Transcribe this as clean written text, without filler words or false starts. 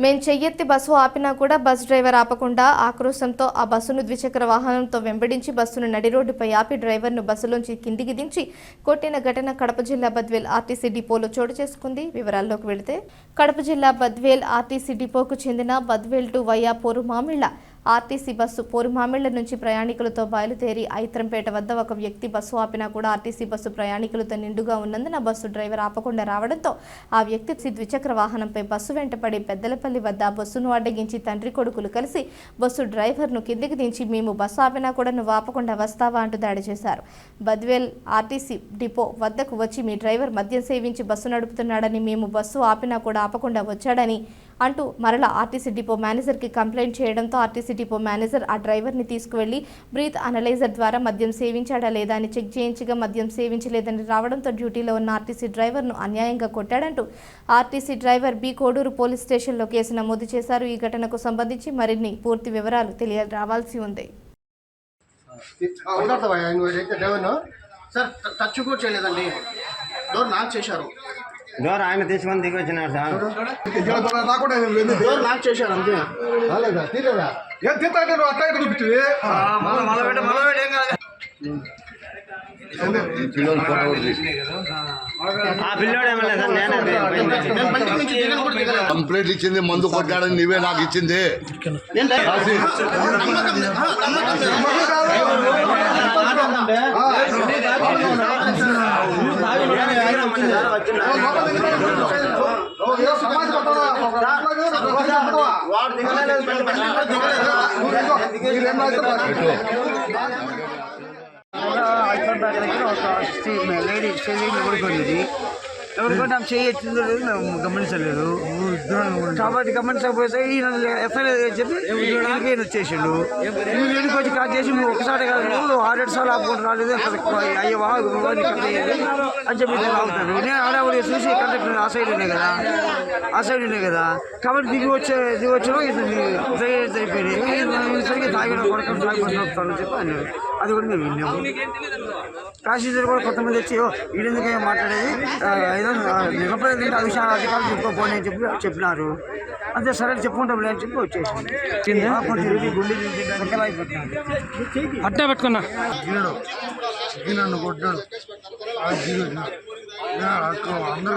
మేము చెయ్యెత్తి బస్సు ఆపినా కూడా బస్ డ్రైవర్ ఆపకుండా ఆక్రోశంతో ఆ బస్సును ద్విచక్ర వాహనంతో వెంబడించి బస్సును నడి రోడ్డుపై ఆపి డ్రైవర్ను బస్సులోంచి కిందికి దించి కొట్టిన ఘటన కడప జిల్లా బద్వేల్ ఆర్టీసీ డిపోలో చోటు చేసుకుంది. వివరాల్లోకి వెళితే కడప జిల్లా బద్వేల్ ఆర్టీసీ డిపోకు చెందిన Badvel to via Porumamilla RTC bus Porumamilla నుంచి ప్రయాణికులతో బయలుదేరి ఐత్రంపేట వద్ద ఒక వ్యక్తి బస్సు ఆపినా కూడా ఆర్టీసీ బస్సు ప్రయాణికులతో నిండుగా ఉన్నందున బస్సు డ్రైవర్ ఆపకుండా రావడంతో ఆ వ్యక్తి ద్విచక్ర వాహనంపై బస్సు వెంటపడి పెద్దలపల్లి వద్ద బస్సును అడ్డగించి తండ్రి కొడుకులు కలిసి బస్సు డ్రైవర్ను కిందికి దించి మేము బస్సు ఆపినా కూడా నువ్వు ఆపకుండా వస్తావా అంటూ దాడి చేశారు. బద్వేల్ ఆర్టీసీ డిపో వద్దకు వచ్చి మీ డ్రైవర్ మద్యం సేవించి బస్సు నడుపుతున్నాడని, మేము బస్సు ఆపినా కూడా ఆపకుండా వచ్చాడని అంటూ మరలా ఆర్టీసీ డిపో మేనేజర్కి కంప్లైంట్ చేయడంతో ఆర్టీసీ డిపో మేనేజర్ ఆ డ్రైవర్ని తీసుకువెళ్లి బ్రీత్ అనలైజర్ ద్వారా మద్యం సేవించాడా లేదా అని చెక్ చేయించగా మద్యం సేవించలేదని రావడంతో డ్యూటీలో ఉన్న ఆర్టీసీ డ్రైవర్ను అన్యాయంగా కొట్టాడంటూ RTC driver B Kodur police స్టేషన్లో కేసు నమోదు చేశారు. ఈ ఘటనకు సంబంధించి మరిన్ని పూర్తి వివరాలు రావాల్సి ఉంది. డోర్ ఆయన తీసుకొని దిగి వచ్చినారు సార్. డోర్ లాక్ చేశారు అంతే. ఆ పిల్లోడు ఏమన్నా సార్ నేనే కంప్లైంట్ ఇచ్చింది, మందు కొట్టాడని నీవే నాకు ఇచ్చింది. లేడీ స్టేజ్ పడుకోలేదు. ఎవరికంటే ఆమె చేయొచ్చిందో లేదు మేము గమనించలేదు. కాబట్టి గమనించకపోతే ఈయన ఎఫ్ఐఆర్ చెప్పి ఈయన వచ్చేసిండు. ఈయనకి వచ్చి కాల్ చేసి నువ్వు ఒకసారి కాదు 6-7 సార్లు ఆపుకుంటూ రాలేదు అయ్యవా అని చెప్పి ఆగుతాడు. నేను ఆడవాడి చూసి కండక్టర్ ఆ సైడ్ ఉన్నాయి కదా కాబట్టి దిగి వచ్చిన డ్రైవర్స్ అయిపోయినాయి. సరిగ్గా తాగిన కొడకం తాగిపోతాను చెప్పి అన్నాడు. అది కూడా మేము విన్నాము. ప్యాసింజర్ కూడా కొంతమంది వచ్చి వీళ్ళెందుకు మాట్లాడేది ఏదో నిలబడేది ఆ విషయాలు అధికారులు చెప్పుకోపోయి అని చెప్పినారు. అంతే సరే చెప్పుకుంటాం అని చెప్పి వచ్చేసి అట్టే పెట్టుకున్నా నన్ను కొట్టాడు. అందరూ